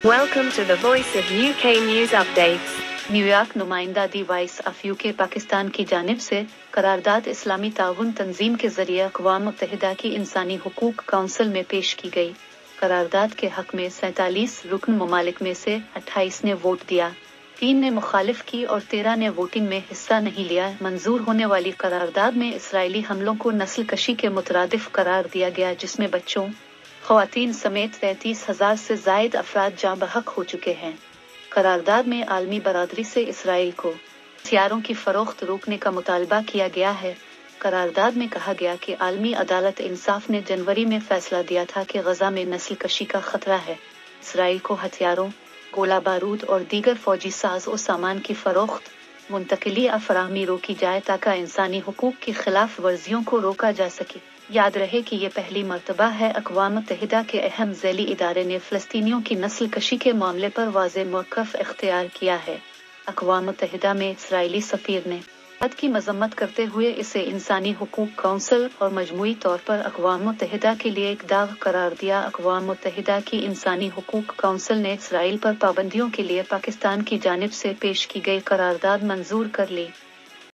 Welcome to the Voice of UK News Updates. New York नुमाइंदा the voice of UK Pakistan की जानिब से करारदाद इस्लामी ताउन तंजीम के जरिए अक़वाम मुत्तहिदा की इंसानी हुकूक काउंसिल में पेश की गई। करारदाद के हक में 47 रुकन ममालिक में से 28 ने वोट दिया, 3 ने मुखालिफ की और 13 ने वोटिंग में हिस्सा नहीं लिया। मंजूर होने वाली करारदाद में इसराइली हमलों को नस्ल कशी के मुतरादिफ करार दिया गया, जिसमें बच्चों, ख़वातीन समेत 33,000 से ज़ायद अफराद जाँ बहक हो चुके हैं। करारदाद में आलमी बरादरी से इसराइल को हथियारों की फरोख्त रोकने का मुतालबा किया गया है। करारदाद में कहा गया कि आलमी अदालत इंसाफ ने जनवरी में फैसला दिया था कि गजा में नस्ल कशी का खतरा है। इसराइल को हथियारों, गोला बारूद और दीगर फौजी साज और सामान की फरोख्त, मुंतकिली या फराहमी रोकी जाए ताकि इंसानी हुकूक की खिलाफ वर्जियों को रोका जा सके। याद रहे कि ये पहली मर्तबा है अक़वाम मुत्तहिदा के अहम ज़ैली इदारे ने फ़लस्तीनियों की नस्ल कशी के मामले पर वाज़े मौक़िफ़ इख्तियार किया है। अक़वाम मुत्तहिदा में इसराइली सफ़ीर ने बात की मज़म्मत करते हुए इसे इंसानी हुकूक काउंसिल और मजमूई तौर पर अक़वाम मुत्तहिदा के लिए एक दाग करार दिया। अक़वाम मुत्तहिदा की इंसानी हुकूक काउंसिल ने इसराइल पर पाबंदियों के लिए पाकिस्तान की जानिब से पेश की गई करारदाद मंजूर कर ली।